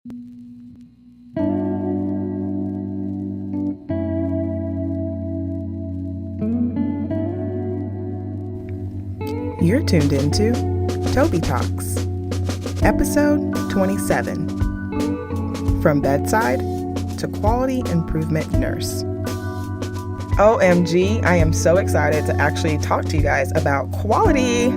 You're tuned into TobiTalks, episode 27, From Bedside to Quality Improvement Nurse. OMG, I am so excited to actually talk to you guys about quality.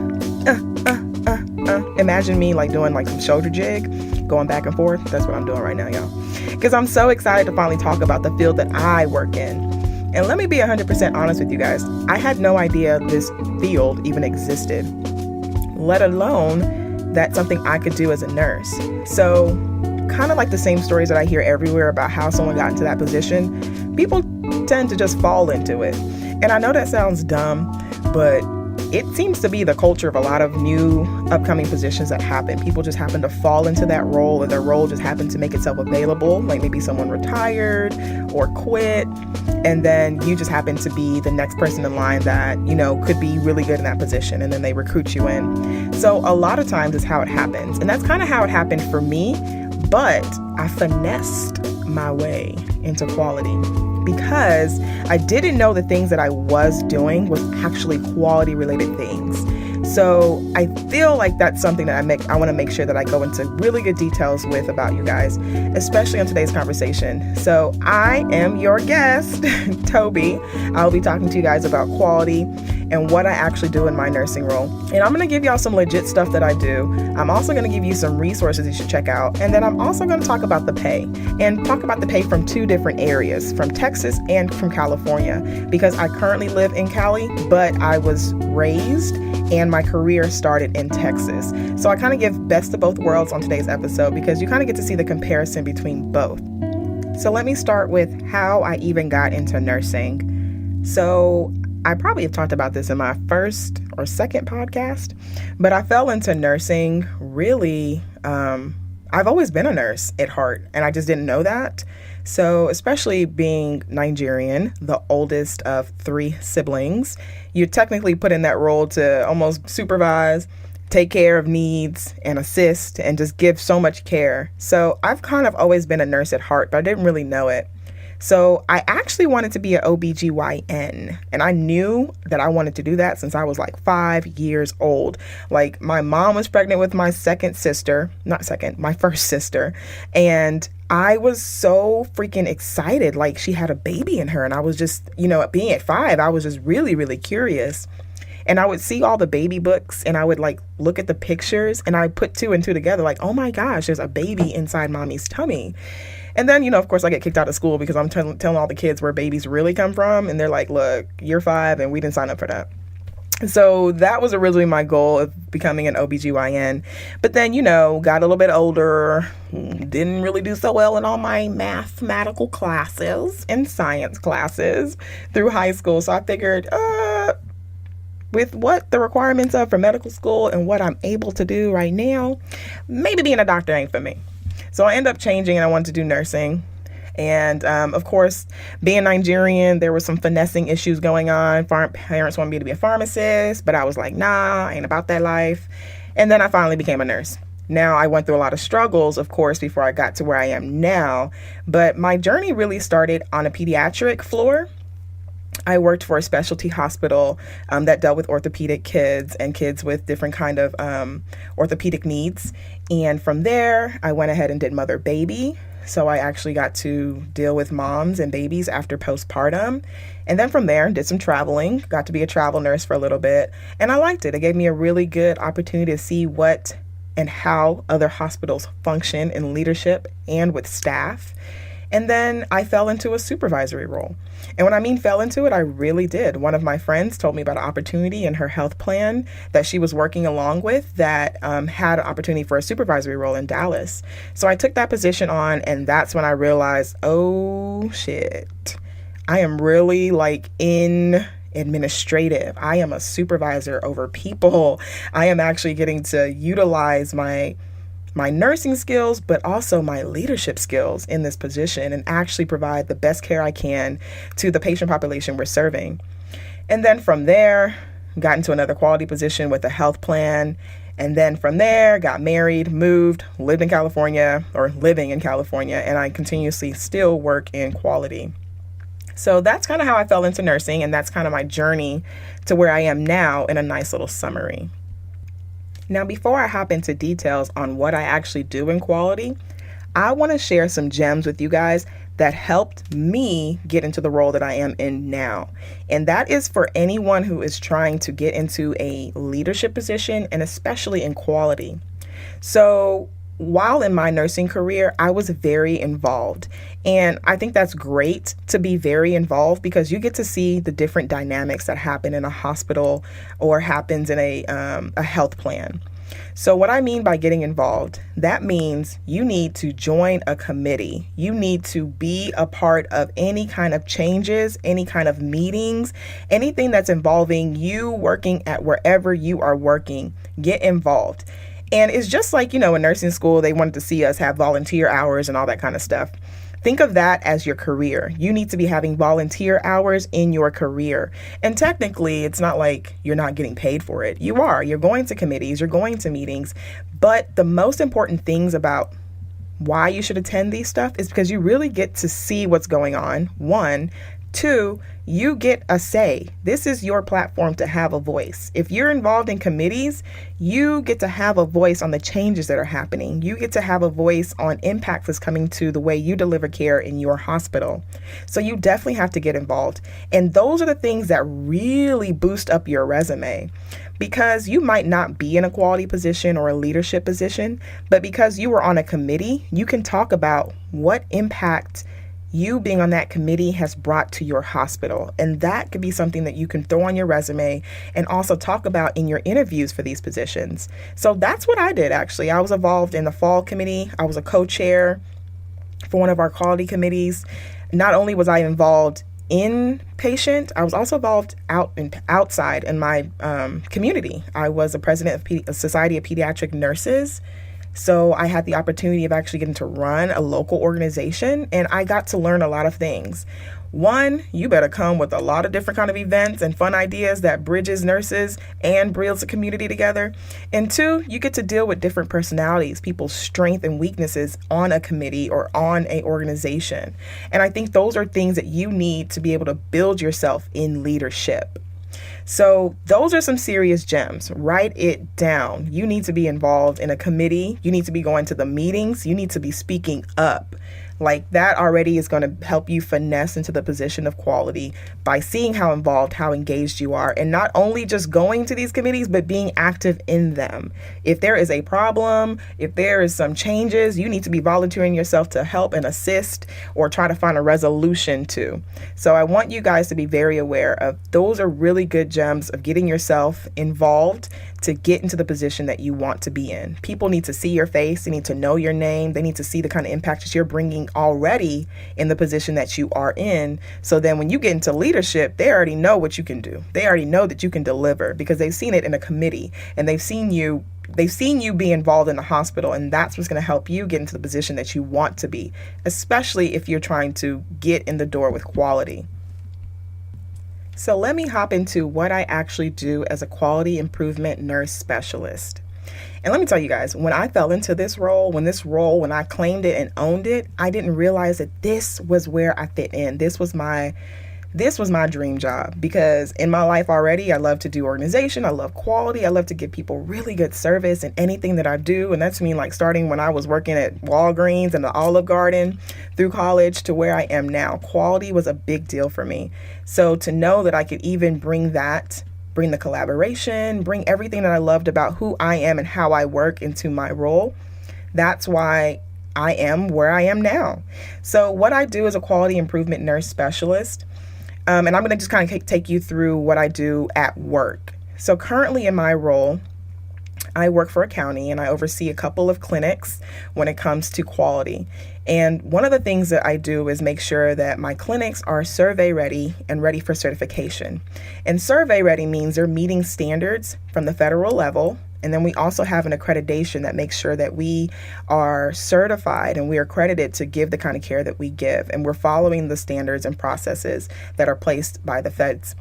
Imagine me doing some shoulder jig, going back and forth. That's what I'm doing right now, y'all. Because I'm so excited to finally talk about the field that I work in. And let me be 100% honest with you guys. I had no idea this field even existed, let alone that's something I could do as a nurse. So kind of like the same stories that I hear everywhere about how someone got into that position, people tend to just fall into it. And I know that sounds dumb, but it seems to be the culture of a lot of new upcoming positions that happen. People just happen to fall into that role, or their role just happened to make itself available. Like maybe someone retired or quit, and then you just happen to be the next person in line that, could be really good in that position, and then they recruit you in. So a lot of times is how it happens. And that's kind of how it happened for me, but I finessed my way into quality because I didn't know the things that I was doing was actually quality related things. So I feel like that's something that I want to make sure that I go into really good details with about you guys, especially on today's conversation. So I am your guest, Tobi. I'll be talking to you guys about quality and what I actually do in my nursing role. And I'm going to give y'all some legit stuff that I do. I'm also going to give you some resources you should check out. And then I'm also going to talk about the pay, and talk about the pay from two different areas, from Texas and from California, because I currently live in Cali, but I was raised and my career started in Texas. So I kind of give best of both worlds on today's episode because you kind of get to see the comparison between both. So let me start with how I even got into nursing. So I probably have talked about this in my first or second podcast, but I fell into nursing really, I've always been a nurse at heart, and I just didn't know that. So especially being Nigerian, the oldest of 3 siblings, you're technically put in that role to almost supervise, take care of needs, and assist, and just give so much care. So I've kind of always been a nurse at heart, but I didn't really know it. So I actually wanted to be an OBGYN, and I knew that I wanted to do that since I was 5 years old. My mom was pregnant with my my first sister, and I was so freaking excited. She had a baby in her, and I was just, being at 5, I was just really, really curious. And I would see all the baby books, and I would look at the pictures, and I put 2 and 2 together, oh my gosh, there's a baby inside mommy's tummy. And then, of course, I get kicked out of school because I'm telling all the kids where babies really come from. And they're like, look, you're 5 and we didn't sign up for that. So that was originally my goal of becoming an OBGYN. But then, got a little bit older, didn't really do so well in all my mathematical classes and science classes through high school. So I figured, with what the requirements are for medical school and what I'm able to do right now, maybe being a doctor ain't for me. So I ended up changing, and I wanted to do nursing. And of course, being Nigerian, there was some finessing issues going on. Parents wanted me to be a pharmacist, but I was like, nah, I ain't about that life. And then I finally became a nurse. Now, I went through a lot of struggles, of course, before I got to where I am now. But my journey really started on a pediatric floor. I worked for a specialty hospital that dealt with orthopedic kids and kids with different kind of orthopedic needs. And from there, I went ahead and did mother-baby. So I actually got to deal with moms and babies after postpartum. And then from there, did some traveling, got to be a travel nurse for a little bit. And I liked it. It gave me a really good opportunity to see what and how other hospitals function in leadership and with staff. And then I fell into a supervisory role. And when I mean fell into it, I really did. One of my friends told me about an opportunity in her health plan that she was working along with that had an opportunity for a supervisory role in Dallas. So I took that position on, and that's when I realized, oh shit, I am really in administrative. I am a supervisor over people. I am actually getting to utilize my nursing skills, but also my leadership skills in this position and actually provide the best care I can to the patient population we're serving. And then from there, got into another quality position with a health plan. And then from there, got married, moved, living in California, and I continuously still work in quality. So that's kind of how I fell into nursing, and that's kind of my journey to where I am now in a nice little summary. Now, before I hop into details on what I actually do in quality, I want to share some gems with you guys that helped me get into the role that I am in now. And that is for anyone who is trying to get into a leadership position, and especially in quality. So while in my nursing career, I was very involved. And I think that's great to be very involved, because you get to see the different dynamics that happen in a hospital or happens in a health plan. So what I mean by getting involved, that means you need to join a committee. You need to be a part of any kind of changes, any kind of meetings, anything that's involving you working at wherever you are working. Get involved. And it's just like, in nursing school, they wanted to see us have volunteer hours and all that kind of stuff. Think of that as your career. You need to be having volunteer hours in your career. And technically, it's not like you're not getting paid for it. You are. You're going to committees, you're going to meetings. But the most important things about why you should attend these stuff is because you really get to see what's going on. 1, 2, you get a say. This is your platform to have a voice. If you're involved in committees, you get to have a voice on the changes that are happening. You get to have a voice on impacts that's coming to the way you deliver care in your hospital. So you definitely have to get involved. And those are the things that really boost up your resume, because you might not be in a quality position or a leadership position, but because you were on a committee, you can talk about what impact you being on that committee has brought to your hospital. And that could be something that you can throw on your resume and also talk about in your interviews for these positions. So that's what I did, actually. I was involved in the fall committee. I was a co-chair for one of our quality committees. Not only was I involved inpatient, I was also involved outside in my community. I was a president of a Society of Pediatric Nurses. So I had the opportunity of actually getting to run a local organization, and I got to learn a lot of things. 1, you better come with a lot of different kind of events and fun ideas that bridges nurses and brings the community together. And 2, you get to deal with different personalities, people's strengths and weaknesses on a committee or on an organization. And I think those are things that you need to be able to build yourself in leadership. So those are some serious gems. Write it down. You need to be involved in a committee. You need to be going to the meetings. You need to be speaking up. Like, that already is going to help you finesse into the position of quality by seeing how involved, how engaged you are, and not only just going to these committees, but being active in them. If there is a problem, if there is some changes, you need to be volunteering yourself to help and assist or try to find a resolution to. So I want you guys to be very aware of those are really good gems of getting yourself involved to get into the position that you want to be in. People need to see your face. They need to know your name. They need to see the kind of impact that you're bringing already in the position that you are in. So then when you get into leadership, they already know what you can do. They already know that you can deliver because they've seen it in a committee, and they've seen you be involved in the hospital, and that's what's going to help you get into the position that you want to be, especially if you're trying to get in the door with quality. So let me hop into what I actually do as a quality improvement nurse specialist. And let me tell you guys, when I fell into this role, when I claimed it and owned it, I didn't realize that this was where I fit in. This was my dream job, because in my life already, I love to do organization. I love quality. I love to give people really good service in anything that I do. And that's me, like, starting when I was working at Walgreens and the Olive Garden through college to where I am now. Quality was a big deal for me. So to know that I could even bring the collaboration, bring everything that I loved about who I am and how I work into my role, that's why I am where I am now. So what I do as a quality improvement nurse specialist, and I'm going to just kind of take you through what I do at work. So currently in my role, I work for a county and I oversee a couple of clinics when it comes to quality. And one of the things that I do is make sure that my clinics are survey ready and ready for certification. And survey ready means they're meeting standards from the federal level. And then we also have an accreditation that makes sure that we are certified and we are accredited to give the kind of care that we give. And we're following the standards and processes that are placed by the feds.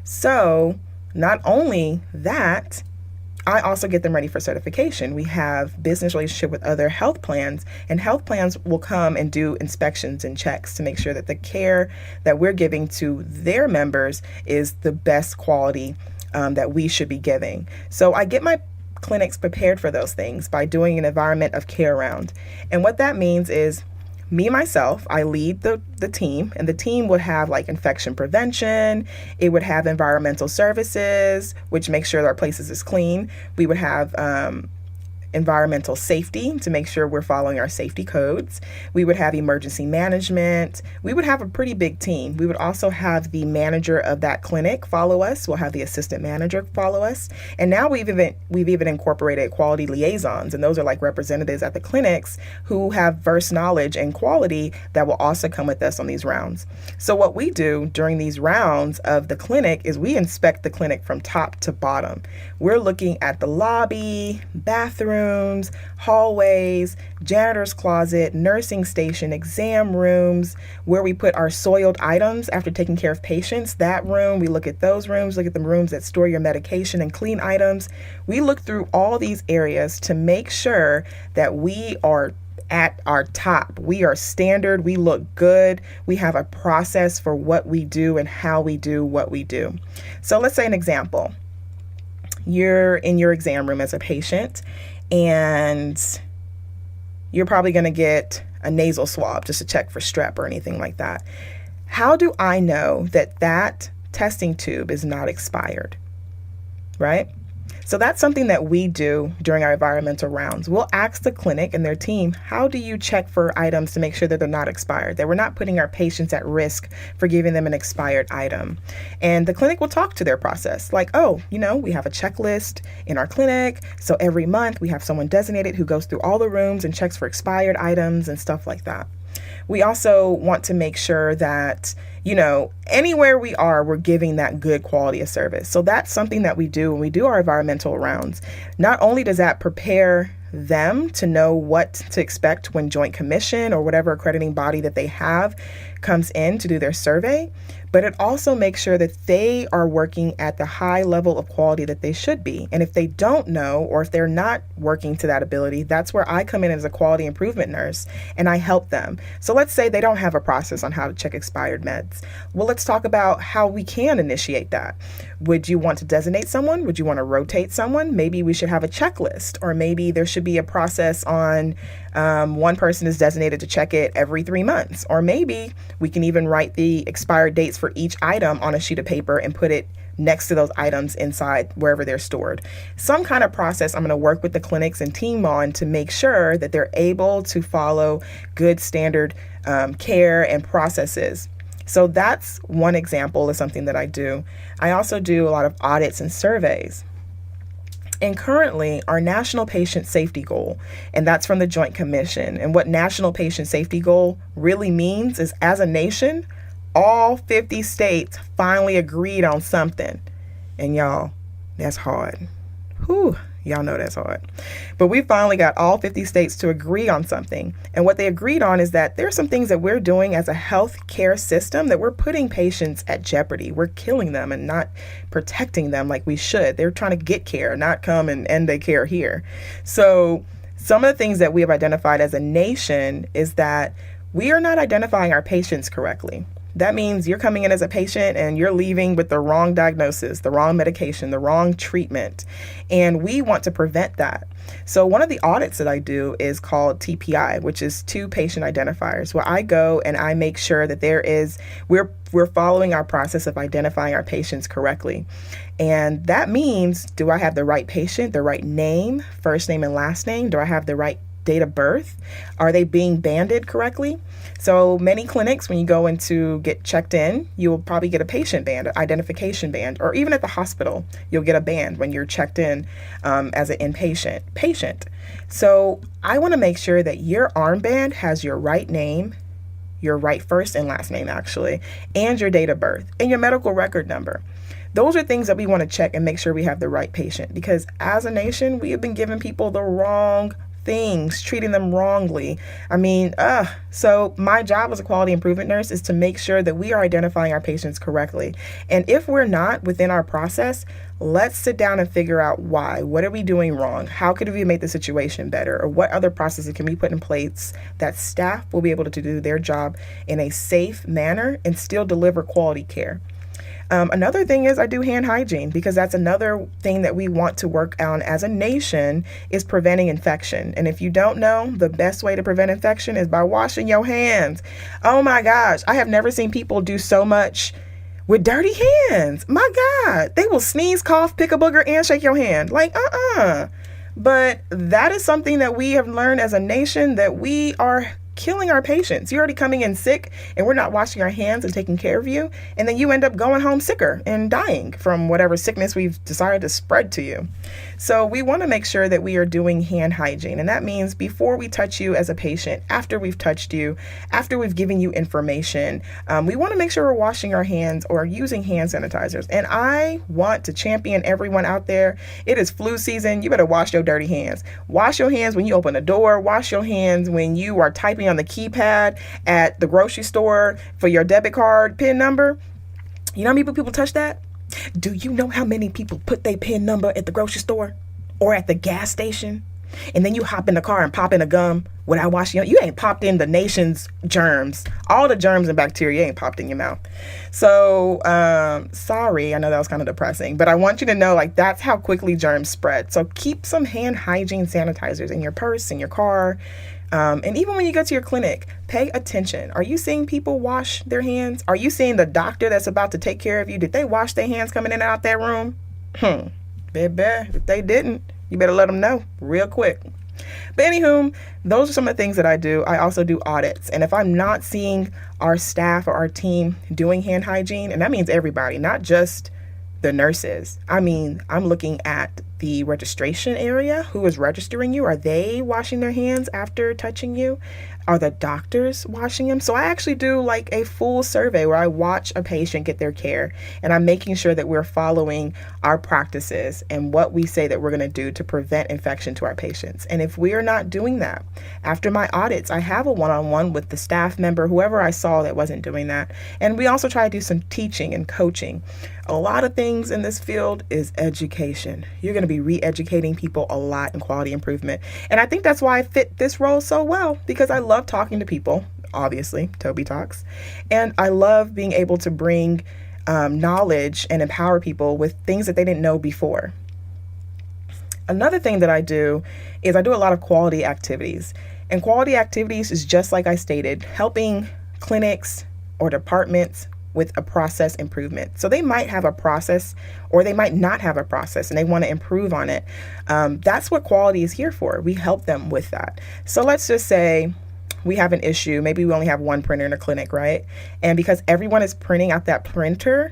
So not only that, I also get them ready for certification. We have business relationship with other health plans, and health plans will come and do inspections and checks to make sure that the care that we're giving to their members is the best quality that we should be giving. So I get my clinics prepared for those things by doing an environment of care round. And what that means is myself, I lead the team, and the team would have like infection prevention. It would have environmental services, which makes sure that our places is clean. We would have environmental safety to make sure we're following our safety codes. We would have emergency management. We would have a pretty big team. We would also have the manager of that clinic follow us. We'll have the assistant manager follow us. And now we've even incorporated quality liaisons, and those are like representatives at the clinics who have verse knowledge and quality that will also come with us on these rounds. So what we do during these rounds of the clinic is we inspect the clinic from top to bottom. We're looking at the lobby, bathroom, hallways, janitor's closet, nursing station, exam rooms, where we put our soiled items after taking care of patients. That room, we look at those rooms, look at the rooms that store your medication and clean items. We look through all these areas to make sure that we are at our top. We are standard. We look good. We have a process for what we do and how we do what we do. So let's say an example. You're in your exam room as a patient, and you're probably going to get a nasal swab just to check for strep or anything like that. How do I know that that testing tube is not expired, right? So that's something that we do during our environmental rounds. We'll ask the clinic and their team, how do you check for items to make sure that they're not expired, that we're not putting our patients at risk for giving them an expired item? And the clinic will talk to their process like, oh, we have a checklist in our clinic. So every month we have someone designated who goes through all the rooms and checks for expired items and stuff like that. We also want to make sure that, anywhere we are, we're giving that good quality of service. So that's something that we do when we do our environmental rounds. Not only does that prepare them to know what to expect when Joint Commission or whatever accrediting body that they have comes in to do their survey, but it also makes sure that they are working at the high level of quality that they should be. And if they don't know, or if they're not working to that ability, that's where I come in as a quality improvement nurse and I help them. So let's say they don't have a process on how to check expired meds. Well, let's talk about how we can initiate that. Would you want to designate someone? Would you want to rotate someone? Maybe we should have a checklist, or maybe there should be a process on one person is designated to check it every 3 months. Or maybe we can even write the expired dates for each item on a sheet of paper and put it next to those items inside wherever they're stored. Some kind of process I'm going to work with the clinics and team on to make sure that they're able to follow good standard care and processes. So that's one example of something that I do. I also do a lot of audits and surveys. And currently, our National Patient Safety Goal, and that's from the Joint Commission. And what National Patient Safety Goal really means is, as a nation, all 50 states finally agreed on something. And y'all, that's hard. Whew, y'all know that's hard. But we finally got all 50 states to agree on something. And what they agreed on is that there are some things that we're doing as a health care system that we're putting patients at jeopardy. We're killing them and not protecting them like we should. They're trying to get care, not come and end their care here. So some of the things that we have identified as a nation is that we are not identifying our patients correctly. That means you're coming in as a patient and you're leaving with the wrong diagnosis, the wrong medication, the wrong treatment. And we want to prevent that. So one of the audits that I do is called TPI, which is two patient identifiers, where I go and I make sure that we're following our process of identifying our patients correctly. And that means, do I have the right patient, the right name, first name and last name? Do I have the right date of birth? Are they being banded correctly? So many clinics, when you go in to get checked in, you will probably get a patient band, an identification band, or even at the hospital, you'll get a band when you're checked in as an inpatient patient. So I want to make sure that your armband has your right name, your right first and last name actually, and your date of birth and your medical record number. Those are things that we want to check and make sure we have the right patient, because as a nation, we have been giving people the wrong things, treating them wrongly. So my job as a quality improvement nurse is to make sure that we are identifying our patients correctly. And if we're not within our process, let's sit down and figure out why. What are we doing wrong? How could we make the situation better? Or what other processes can we put in place that staff will be able to do their job in a safe manner and still deliver quality care? Another thing is I do hand hygiene, because that's another thing that we want to work on as a nation, is preventing infection. And if you don't know, the best way to prevent infection is by washing your hands. Oh my gosh, I have never seen people do so much with dirty hands. My God, they will sneeze, cough, pick a booger, and shake your hand. Like, But that is something that we have learned as a nation, that we are killing our patients. You're already coming in sick and we're not washing our hands and taking care of you. And then you end up going home sicker and dying from whatever sickness we've decided to spread to you. So we want to make sure that we are doing hand hygiene. And that means before we touch you as a patient, after we've touched you, after we've given you information, we want to make sure we're washing our hands or using hand sanitizers. And I want to champion everyone out there. It is flu season. You better wash your dirty hands. Wash your hands when you open a door. Wash your hands when you are typing on the keypad at the grocery store for your debit card PIN number. You know how many people touch that? Do you know how many people put their PIN number at the grocery store or at the gas station? And then you hop in the car and pop in a gum without washing. You ain't popped in the nation's germs. All the germs and bacteria ain't popped in your mouth. So, sorry, I know that was kind of depressing, but I want you to know, like, that's how quickly germs spread. So keep some hand hygiene sanitizers in your purse, in your car. And even when you go to your clinic, pay attention. Are you seeing people wash their hands? Are you seeing the doctor that's about to take care of you? Did they wash their hands coming in and out that room? Baby, if they didn't, you better let them know real quick. But anywho, those are some of the things that I do. I also do audits. And if I'm not seeing our staff or our team doing hand hygiene, and that means everybody, not just the nurses. I mean, I'm looking at the registration area. Who is registering you? Are they washing their hands after touching you? Are the doctors washing them? So I actually do like a full survey where I watch a patient get their care, and I'm making sure that we're following our practices and what we say that we're going to do to prevent infection to our patients. And if we are not doing that, after my audits, I have a one-on-one with the staff member, whoever I saw that wasn't doing that. And we also try to do some teaching and coaching. A lot of things in this field is education. You're going to be re-educating people a lot in quality improvement. And I think that's why I fit this role so well, because I love talking to people, obviously, TobiTalks. And I love being able to bring knowledge and empower people with things that they didn't know before. Another thing that I do is I do a lot of quality activities. And quality activities is just like I stated, helping clinics or departments with a process improvement. So they might have a process or they might not have a process and they want to improve on it. That's what quality is here for. We help them with that. So let's just say we have an issue. Maybe we only have one printer in a clinic, right? And because everyone is printing out that printer,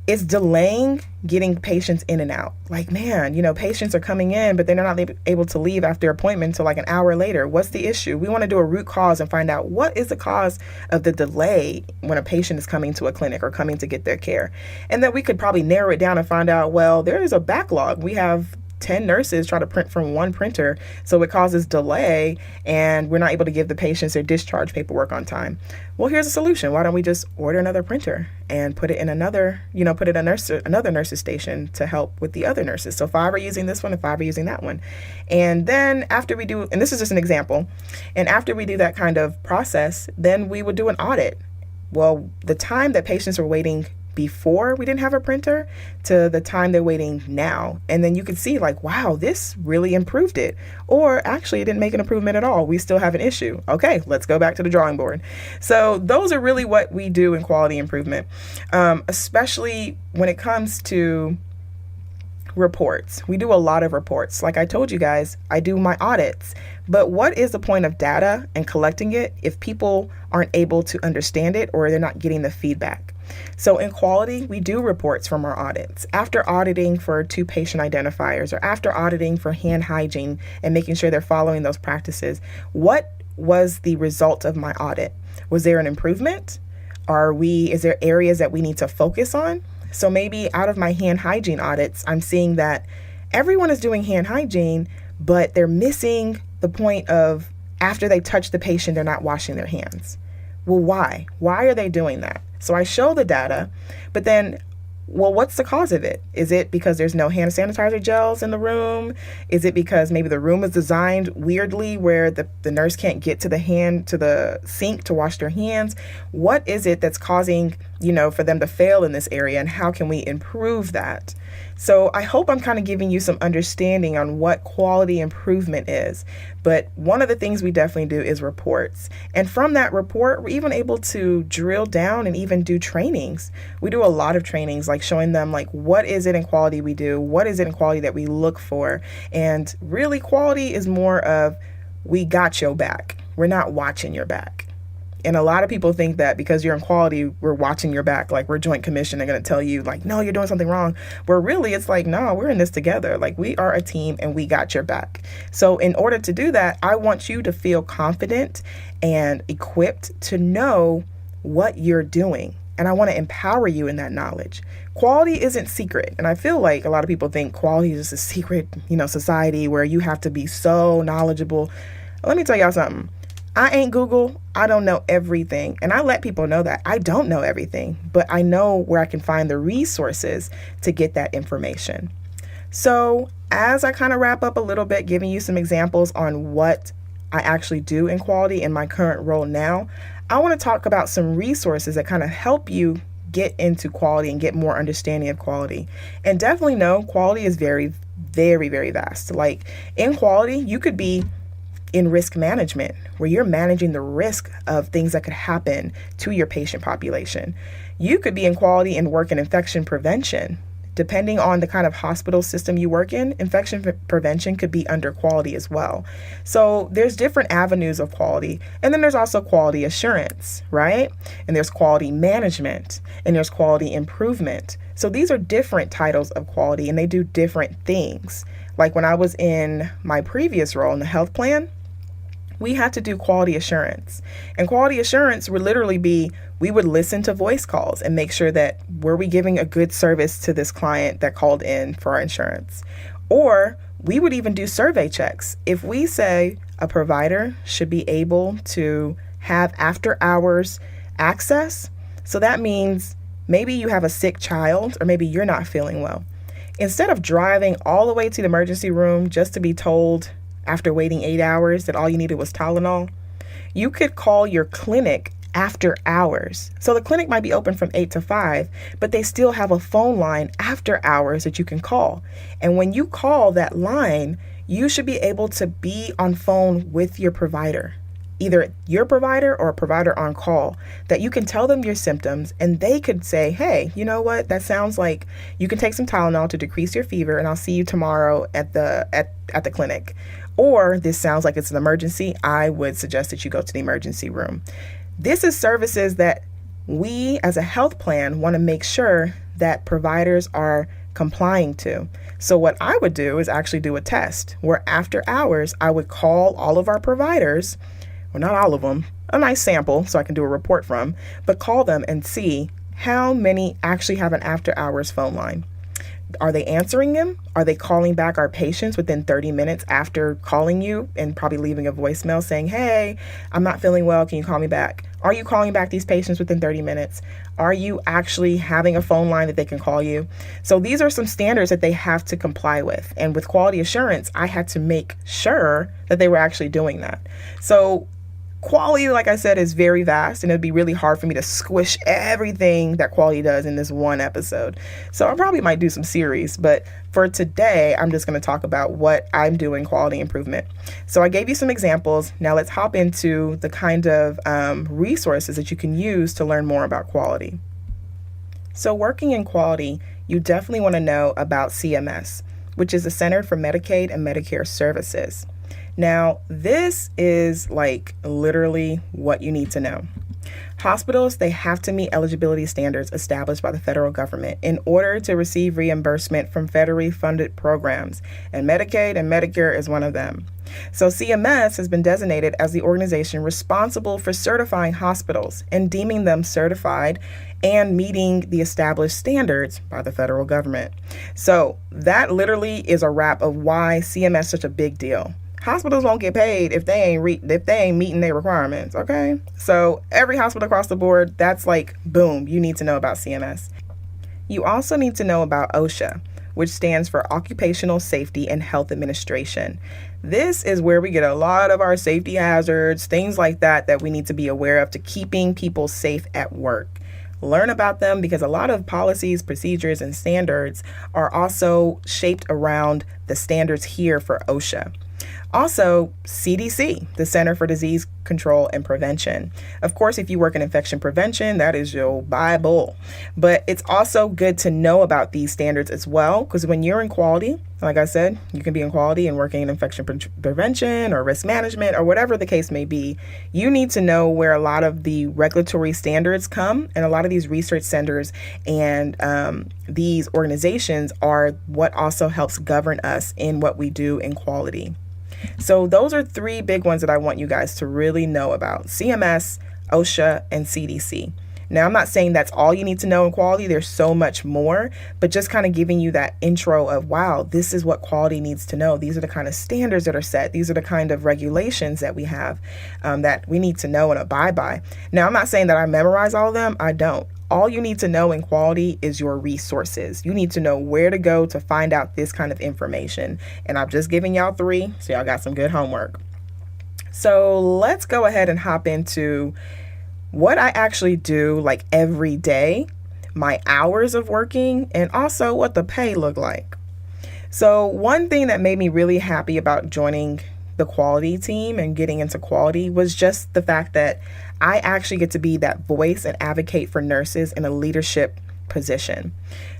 it's delaying getting patients in and out. Like, man, patients are coming in, but they're not able to leave after appointment until like an hour later. What's the issue? We want to do a root cause and find out what is the cause of the delay when a patient is coming to a clinic or coming to get their care. And then we could probably narrow it down and find out, well, there is a backlog. We have 10 nurses try to print from one printer, so it causes delay and we're not able to give the patients their discharge paperwork on time. Well, here's a solution. Why don't we just order another printer and put it in another nurse's station to help with the other nurses? So 5 are using this one and 5 are using that one. And then after we do, and this is just an example, and after we do that kind of process, then we would do an audit. Well, the time that patients were waiting before we didn't have a printer to the time they're waiting now. And then you could see like, wow, this really improved it. Or actually it didn't make an improvement at all. We still have an issue. Okay, let's go back to the drawing board. So those are really what we do in quality improvement, especially when it comes to reports. We do a lot of reports. Like I told you guys, I do my audits. But what is the point of data and collecting it if people aren't able to understand it or they're not getting the feedback? So in quality, we do reports from our audits. After auditing for 2 patient identifiers or after auditing for hand hygiene and making sure they're following those practices, what was the result of my audit? Was there an improvement? Is there areas that we need to focus on? So maybe out of my hand hygiene audits, I'm seeing that everyone is doing hand hygiene, but they're missing the point of after they touch the patient, they're not washing their hands. Well, why? Why are they doing that? So I show the data, but then, well, what's the cause of it? Is it because there's no hand sanitizer gels in the room? Is it because maybe the room is designed weirdly where the nurse can't get to the sink to wash their hands? What is it that's causing, for them to fail in this area, and how can we improve that? So I hope I'm kind of giving you some understanding on what quality improvement is. But one of the things we definitely do is reports. And from that report, we're even able to drill down and even do trainings. We do a lot of trainings, like showing them like, what is it in quality we do? What is it in quality that we look for? And really, quality is more of, we got your back. We're not watching your back. And a lot of people think that because you're in quality, we're watching your back, like we're joint commission. They're going to tell you like, no, you're doing something wrong. Where really it's like, no, we're in this together. Like, we are a team and we got your back. So in order to do that, I want you to feel confident and equipped to know what you're doing. And I want to empower you in that knowledge. Quality isn't secret. And I feel like a lot of people think quality is a secret, society where you have to be so knowledgeable. Let me tell y'all something. I ain't Google. I don't know everything. And I let people know that I don't know everything, but I know where I can find the resources to get that information. So as I kind of wrap up a little bit, giving you some examples on what I actually do in quality in my current role now, I want to talk about some resources that kind of help you get into quality and get more understanding of quality. And definitely know quality is very, very, very vast. Like in quality, you could be in risk management, where you're managing the risk of things that could happen to your patient population. You could be in quality and work in infection prevention. Depending on the kind of hospital system you work in, infection prevention could be under quality as well. So there's different avenues of quality. And then there's also quality assurance, right? And there's quality management, and there's quality improvement. So these are different titles of quality, and they do different things. Like when I was in my previous role in the health plan, we had to do quality assurance. And quality assurance would literally be, we would listen to voice calls and make sure that were we giving a good service to this client that called in for our insurance. Or we would even do survey checks. If we say a provider should be able to have after hours access, so that means maybe you have a sick child or maybe you're not feeling well. Instead of driving all the way to the emergency room just to be told after waiting 8 hours that all you needed was Tylenol, you could call your clinic after hours. So the clinic might be open from 8 to 5, but they still have a phone line after hours that you can call. And when you call that line, you should be able to be on phone with your provider, either your provider or a provider on call, that you can tell them your symptoms and they could say, hey, you know what? That sounds like you can take some Tylenol to decrease your fever and I'll see you tomorrow at the clinic. Or this sounds like it's an emergency. I would suggest that you go to the emergency room. This is services that we as a health plan want to make sure that providers are complying to. So what I would do is actually do a test where after hours, I would call all of our providers, well, not all of them, a nice sample so I can do a report from, but call them and see how many actually have an after hours phone line. Are they answering them? Are they calling back our patients within 30 minutes after calling you and probably leaving a voicemail saying, hey, I'm not feeling well. Can you call me back? Are you calling back these patients within 30 minutes? Are you actually having a phone line that they can call you? So these are some standards that they have to comply with. And with quality assurance, I had to make sure that they were actually doing that. So quality, like I said, is very vast, and it'd be really hard for me to squish everything that quality does in this one episode. So I probably might do some series, but for today, I'm just going to talk about what I'm doing quality improvement. So I gave you some examples. Now let's hop into the kind of resources that you can use to learn more about quality. So working in quality, you definitely want to know about CMS, which is the Center for Medicaid and Medicare Services. Now, this is like literally what you need to know. Hospitals, they have to meet eligibility standards established by the federal government in order to receive reimbursement from federally funded programs, and Medicaid and Medicare is one of them. So CMS has been designated as the organization responsible for certifying hospitals and deeming them certified and meeting the established standards by the federal government. So that literally is a wrap of why CMS is such a big deal. hospitals won't get paid if they ain't meeting their requirements. Okay, so every hospital across the board, that's like boom, you need to know about CMS. You also need to know about OSHA, which stands for Occupational Safety and Health Administration. This is where we get a lot of our safety hazards, things like that we need to be aware of to keeping people safe at work. Learn about them because a lot of policies, procedures, and standards are also shaped around the standards here for OSHA. Also, CDC, the Center for Disease Control and Prevention. Of course, if you work in infection prevention, that is your Bible. But it's also good to know about these standards as well, because when you're in quality, like I said, you can be in quality and working in infection prevention or risk management or whatever the case may be. You need to know where a lot of the regulatory standards come, and a lot of these research centers and these organizations are what also helps govern us in what we do in quality. So those are three big ones that I want you guys to really know about: CMS, OSHA, and CDC. Now, I'm not saying that's all you need to know in quality. There's so much more, but just kind of giving you that intro of, wow, this is what quality needs to know. These are the kind of standards that are set. These are the kind of regulations that we have that we need to know and abide by. Now, I'm not saying that I memorize all of them. I don't. All you need to know in quality is your resources. You need to know where to go to find out this kind of information. And I'm just giving y'all three, so y'all got some good homework. So let's go ahead and hop into what I actually do like every day, my hours of working, and also what the pay look like. So one thing that made me really happy about joining the quality team and getting into quality was just the fact that I actually get to be that voice and advocate for nurses in a leadership position.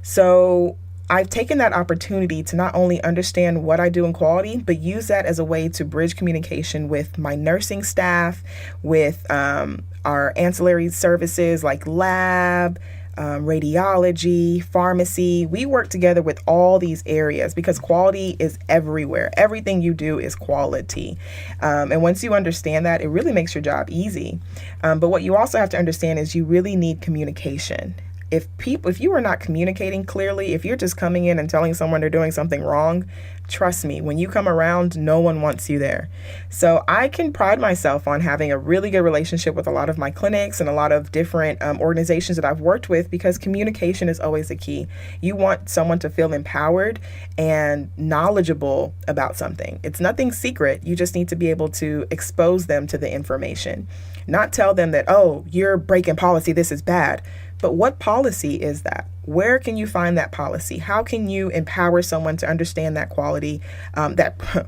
So I've taken that opportunity to not only understand what I do in quality, but use that as a way to bridge communication with my nursing staff, with our ancillary services like lab, radiology, pharmacy. We work together with all these areas because quality is everywhere. Everything you do is quality. And once you understand that, it really makes your job easy. But what you also have to understand is you really need communication. If you are not communicating clearly, if you're just coming in and telling someone they're doing something wrong, trust me, when you come around, no one wants you there. So I can pride myself on having a really good relationship with a lot of my clinics and a lot of different organizations that I've worked with, because communication is always the key. You want someone to feel empowered and knowledgeable about something. It's nothing secret. You just need to be able to expose them to the information, not tell them that, oh, you're breaking policy, this is bad. But what policy is that? Where can you find that policy? How can you empower someone to understand that quality,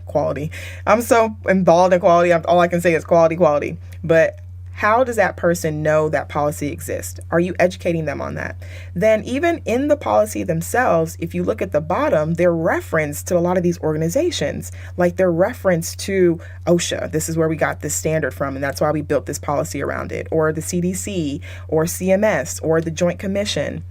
quality? I'm so involved in quality. All I can say is quality. But how does that person know that policy exists? Are you educating them on that? Then even in the policy themselves, if you look at the bottom, they're referenced to a lot of these organizations, like they're referenced to OSHA. This is where we got this standard from, and that's why we built this policy around it, or the CDC, or CMS, or the Joint Commission.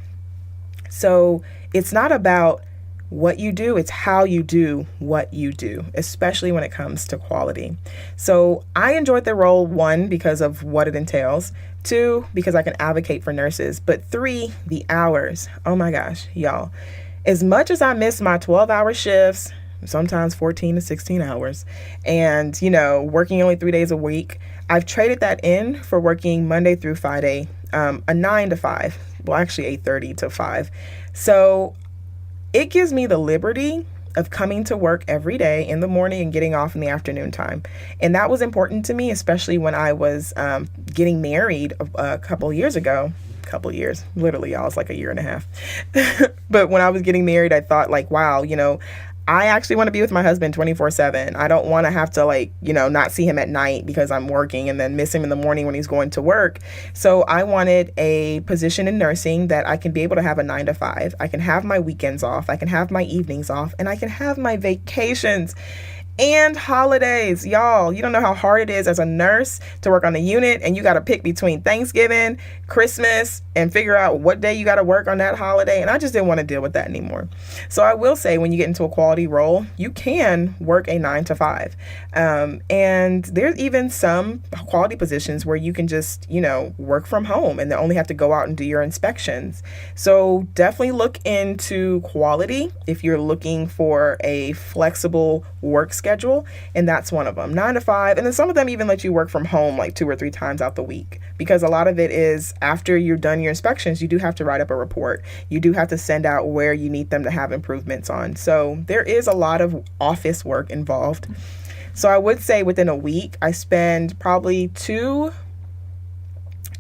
So it's not about what you do, it's how you do what you do, especially when it comes to quality. So I enjoyed the role, 1, because of what it entails, 2, because I can advocate for nurses, but 3, the hours. Oh my gosh, y'all. As much as I miss my 12-hour shifts, sometimes 14 to 16 hours, and, working only 3 days a week, I've traded that in for working Monday through Friday, a 9 to 5, well, actually 8:30 to 5. So it gives me the liberty of coming to work every day in the morning and getting off in the afternoon time. And that was important to me, especially when I was getting married a couple years ago. Literally, y'all, it's like a year and a half. But when I was getting married, I thought like, wow, I actually want to be with my husband 24/7. I don't want to have to not see him at night because I'm working and then miss him in the morning when he's going to work. So I wanted a position in nursing that I can be able to have a 9 to 5. I can have my weekends off. I can have my evenings off, and I can have my vacations and holidays. Y'all, you don't know how hard it is as a nurse to work on the unit, and you got to pick between Thanksgiving, Christmas, and figure out what day you got to work on that holiday. And I just didn't want to deal with that anymore. So I will say, when you get into a quality role, you can work a 9 to 5. And there's even some quality positions where you can just, work from home and they only have to go out and do your inspections. So definitely look into quality if you're looking for a flexible work schedule schedule, and that's one of them, 9 to 5. And then some of them even let you work from home like 2 or 3 times out the week, because a lot of it is after you're done your inspections, you do have to write up a report. You do have to send out where you need them to have improvements on. So there is a lot of office work involved. So I would say within a week, I spend probably 2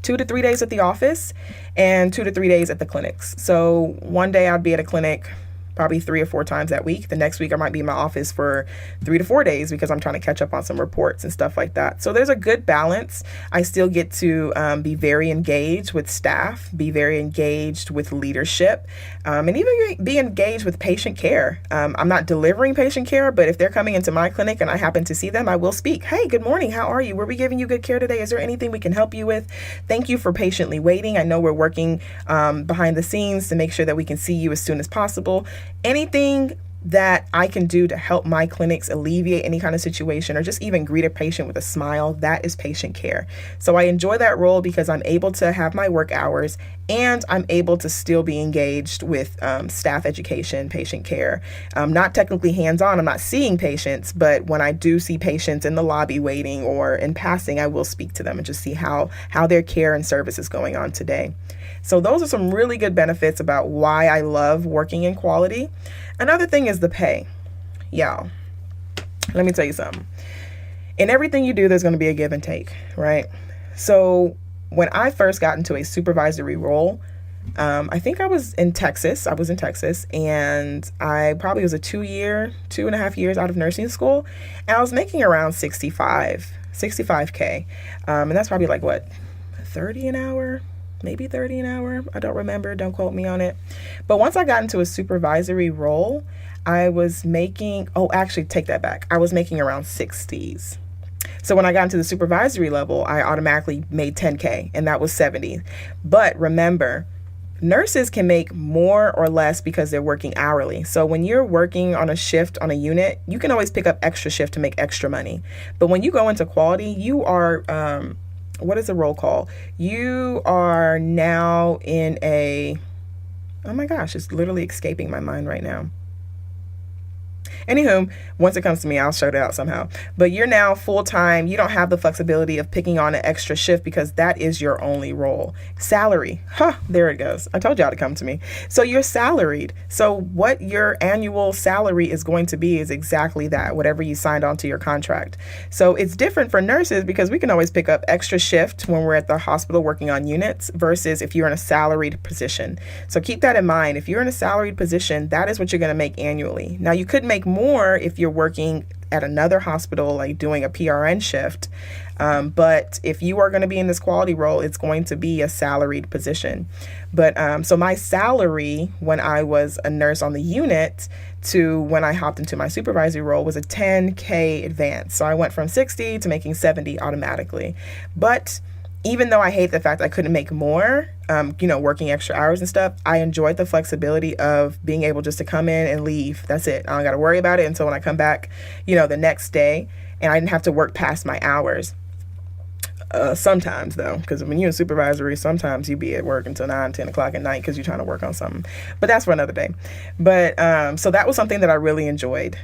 to 3 days at the office and 2 to 3 days at the clinics. So one day I'd be at a clinic probably 3 or 4 times that week. The next week I might be in my office for 3 to 4 days because I'm trying to catch up on some reports and stuff like that. So there's a good balance. I still get to be very engaged with staff, be very engaged with leadership, and even be engaged with patient care. I'm not delivering patient care, but if they're coming into my clinic and I happen to see them, I will speak. Hey, good morning. How are you? Were we giving you good care today? Is there anything we can help you with? Thank you for patiently waiting. I know we're working behind the scenes to make sure that we can see you as soon as possible. Anything that I can do to help my clinics alleviate any kind of situation or just even greet a patient with a smile, that is patient care. So I enjoy that role because I'm able to have my work hours and I'm able to still be engaged with staff education, patient care. Not technically hands-on, I'm not seeing patients, but when I do see patients in the lobby waiting or in passing, I will speak to them and just see how their care and service is going on today. So those are some really good benefits about why I love working in quality. Another thing is the pay. Y'all, let me tell you something. In everything you do, there's going to be a give and take, right? So when I first got into a supervisory role, I think I was in Texas, and I probably was 2.5 years out of nursing school, and I was making around 65K. And that's probably like what, 30 an hour? Maybe 30 an hour. I don't remember. Don't quote me on it. But once I got into a supervisory role, I was making, take that back. I was making around 60s. So when I got into the supervisory level, I automatically made 10K, and that was 70. But remember, nurses can make more or less because they're working hourly. So when you're working on a shift on a unit, you can always pick up extra shift to make extra money. But when you go into quality, you are, what is the roll call? You are now in a, oh my gosh, it's literally escaping my mind right now. Anywho, once it comes to me, I'll shout it out somehow. But you're now full-time. You don't have the flexibility of picking on an extra shift because that is your only role. Salary. There it goes. I told y'all to come to me. So you're salaried. So what your annual salary is going to be is exactly that, whatever you signed onto your contract. So it's different for nurses because we can always pick up extra shift when we're at the hospital working on units versus if you're in a salaried position. So keep that in mind. If you're in a salaried position, that is what you're going to make annually. Now you could make more if you're working at another hospital, like doing a PRN shift. But if you are going to be in this quality role, it's going to be a salaried position. But so my salary when I was a nurse on the unit to when I hopped into my supervisory role was a 10K advance. So I went from 60 to making 70 automatically. But even though I hate the fact I couldn't make more, working extra hours and stuff, I enjoyed the flexibility of being able just to come in and leave. That's it. I don't got to worry about it until when I come back, the next day, and I didn't have to work past my hours. Sometimes though, because when you're in supervisory, sometimes you be at work until 9, 10 o'clock at night because you're trying to work on something. But that's for another day. But so that was something that I really enjoyed.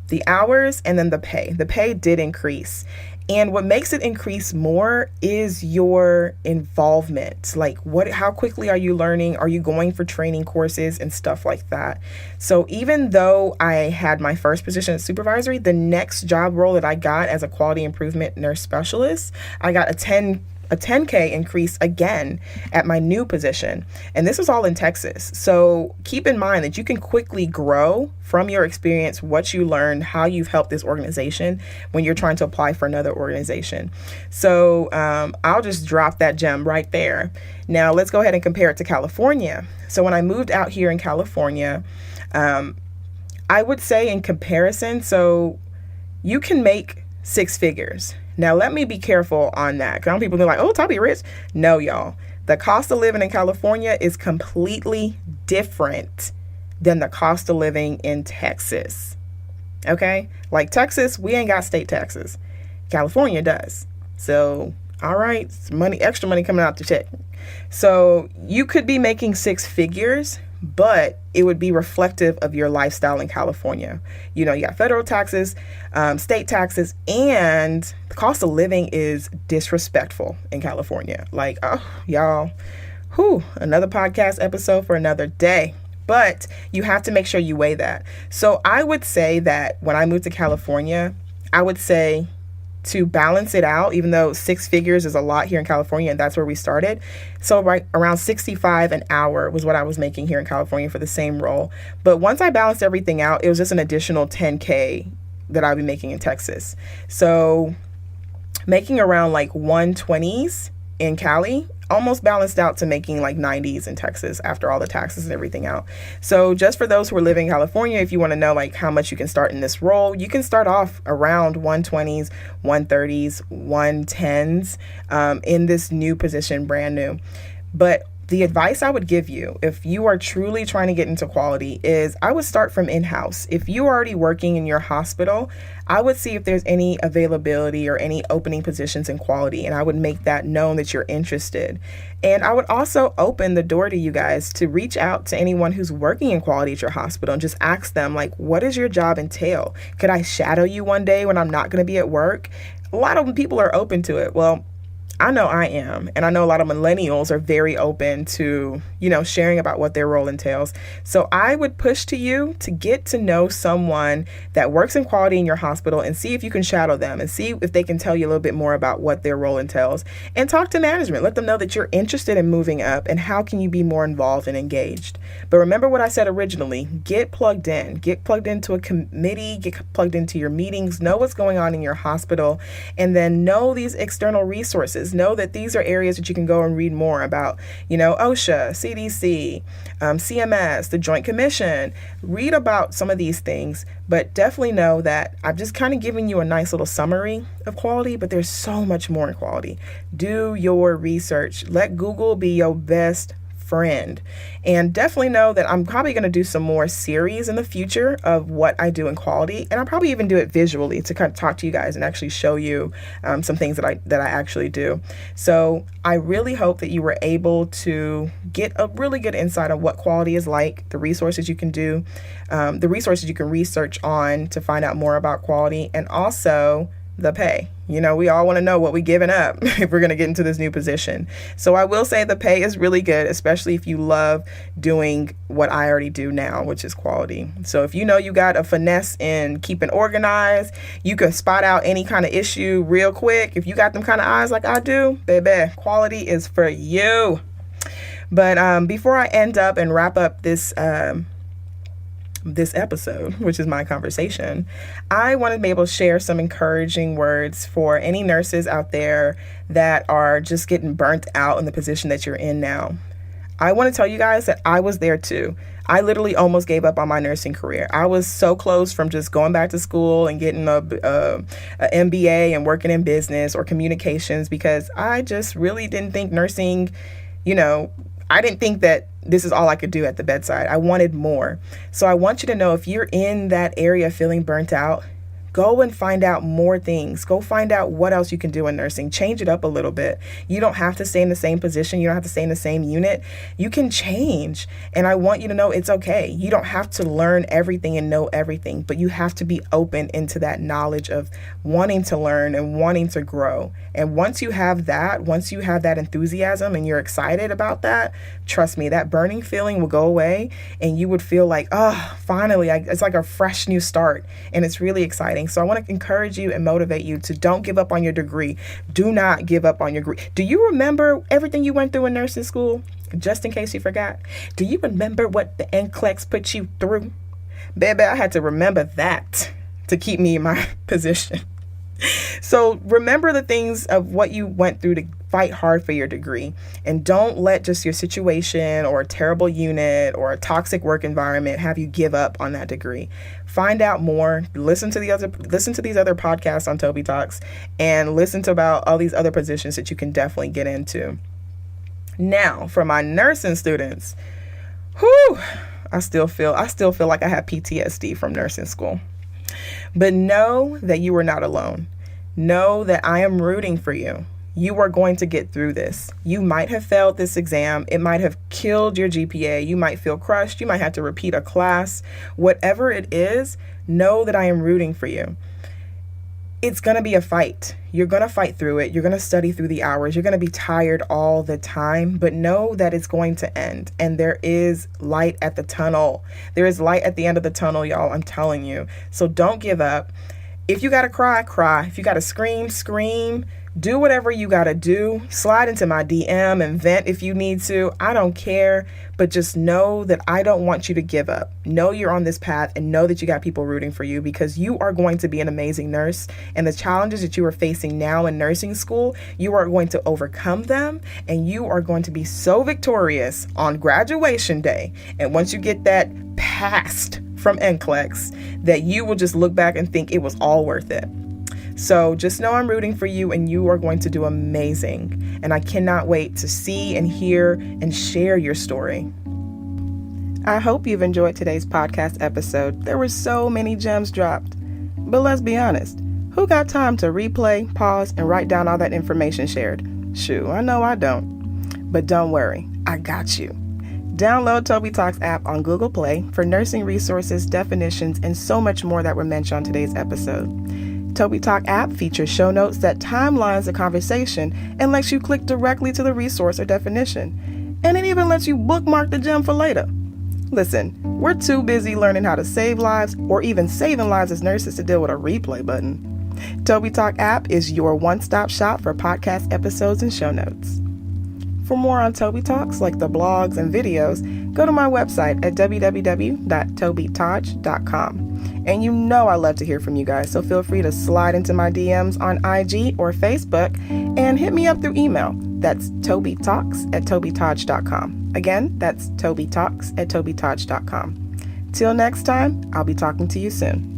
The hours and then the pay. The pay did increase. And what makes it increase more is your involvement. Like how quickly are you learning? Are you going for training courses and stuff like that? So even though I had my first position as supervisory, the next job role that I got as a quality improvement nurse specialist, I got a 10K increase again at my new position. And this was all in Texas. So keep in mind that you can quickly grow from your experience, what you learned, how you've helped this organization when you're trying to apply for another organization. So I'll just drop that gem right there. Now let's go ahead and compare it to California. So when I moved out here in California, I would say in comparison, so you can make 6 figures. Now, let me be careful on that. Because people are like, oh, Tobi rich. No, y'all. The cost of living in California is completely different than the cost of living in Texas. Okay? Like Texas, we ain't got state taxes. California does. So, all right, extra money coming out the check. So you could be making 6 figures, but it would be reflective of your lifestyle in California. You know, you got federal taxes, state taxes, and the cost of living is disrespectful in California. Like, oh, y'all, another podcast episode for another day. But you have to make sure you weigh that. So I would say that when I moved to California, I would say to balance it out, even though 6 figures is a lot here in California, and that's where we started. So right around 65 an hour was what I was making here in California for the same role. But once I balanced everything out, it was just an additional 10K that I'll be making in Texas. So making around like 120s in Cali almost balanced out to making like 90s in Texas after all the taxes and everything out. So just for those who are living in California, if you want to know like how much you can start in this role, you can start off around 120s, 130s, 110s in this new position, brand new. But the advice I would give you if you are truly trying to get into quality is I would start from in-house. If you're already working in your hospital, I would see if there's any availability or any opening positions in quality, and I would make that known that you're interested. And I would also open the door to you guys to reach out to anyone who's working in quality at your hospital and just ask them, like, what does your job entail? Could I shadow you one day when I'm not going to be at work? A lot of people are open to it. Well, I know I am, and I know a lot of millennials are very open to, you know, sharing about what their role entails. So I would push to you to get to know someone that works in quality in your hospital and see if you can shadow them and see if they can tell you a little bit more about what their role entails, and talk to management. Let them know that you're interested in moving up and how can you be more involved and engaged. But remember what I said originally, get plugged into a committee, get plugged into your meetings, know what's going on in your hospital, and then know these external resources. Know that these are areas that you can go and read more about, you know, Osha, CDC, CMS, the Joint Commission. Read about some of these things, but definitely know that I've just kind of given you a nice little summary of quality, but there's so much more in quality. Do your research. Let Google be your best friend. And definitely know that I'm probably going to do some more series in the future of what I do in quality, and I'll probably even do it visually to kind of talk to you guys and actually show you some things that I actually do. So I really hope that you were able to get a really good insight of what quality is like, the resources you can do, the resources you can research on to find out more about quality, and also the pay. You know, we all want to know what we're giving up if we're going to get into this new position. So I will say the pay is really good, especially if you love doing what I already do now, which is quality. So if you know you got a finesse in keeping organized, you can spot out any kind of issue real quick. If you got them kind of eyes like I do, baby, quality is for you. But before I end up and wrap up this episode, which is my conversation, I want to be able to share some encouraging words for any nurses out there that are just getting burnt out in the position that you're in now. I want to tell you guys that I was there too. I literally almost gave up on my nursing career. I was so close from just going back to school and getting a MBA and working in business or communications, because I just really didn't think nursing, you know, I didn't think that this is all I could do at the bedside. I wanted more. So I want you to know, if you're in that area feeling burnt out, go and find out more things. Go find out what else you can do in nursing. Change it up a little bit. You don't have to stay in the same position. You don't have to stay in the same unit. You can change. And I want you to know it's okay. You don't have to learn everything and know everything, but you have to be open into that knowledge of wanting to learn and wanting to grow. And once you have that enthusiasm and you're excited about that, trust me, that burning feeling will go away and you would feel like, oh, finally, it's like a fresh new start. And it's really exciting. So I want to encourage you and motivate you to don't give up on your degree. Do not give up on your degree. Do you remember everything you went through in nursing school? Just in case you forgot. Do you remember what the NCLEX put you through? Baby, I had to remember that to keep me in my position. So remember the things of what you went through to fight hard for your degree, and don't let just your situation or a terrible unit or a toxic work environment have you give up on that degree. Find out more, listen to these other podcasts on TobiTalks, and listen to about all these other positions that you can definitely get into. Now, for my nursing students, I still feel like I have PTSD from nursing school. But know that you are not alone. Know that I am rooting for you. You are going to get through this. You might have failed this exam. It might have killed your GPA. You might feel crushed. You might have to repeat a class. Whatever it is, know that I am rooting for you. It's going to be a fight. You're going to fight through it. You're going to study through the hours. You're going to be tired all the time, but know that it's going to end. And there is light at the tunnel. There is light at the end of the tunnel, y'all. I'm telling you. So don't give up. If you got to cry, cry. If you got to scream, scream. Do whatever you got to do. Slide into my DM and vent if you need to. I don't care. But just know that I don't want you to give up. Know you're on this path and know that you got people rooting for you, because you are going to be an amazing nurse. And the challenges that you are facing now in nursing school, you are going to overcome them, and you are going to be so victorious on graduation day. And once you get that passed from NCLEX, that you will just look back and think it was all worth it. So just know I'm rooting for you, and you are going to do amazing. And I cannot wait to see and hear and share your story. I hope you've enjoyed today's podcast episode. There were so many gems dropped. But let's be honest, who got time to replay, pause, and write down all that information shared? Shoo, I know I don't. But don't worry, I got you. Download TobiTalks app on Google Play for nursing resources, definitions, and so much more that were mentioned on today's episode. TobiTalk app features show notes that timelines the conversation and lets you click directly to the resource or definition. And it even lets you bookmark the gem for later. Listen, we're too busy learning how to save lives or even saving lives as nurses to deal with a replay button. TobiTalk app is your one-stop shop for podcast episodes and show notes. For more on TobiTalks, like the blogs and videos, go to my website at www.tobitalks.com. And you know I love to hear from you guys, so feel free to slide into my DMs on IG or Facebook and hit me up through email. That's tobitalks@tobitalks.com. Again, that's tobitalks@tobitalks.com. Till next time, I'll be talking to you soon.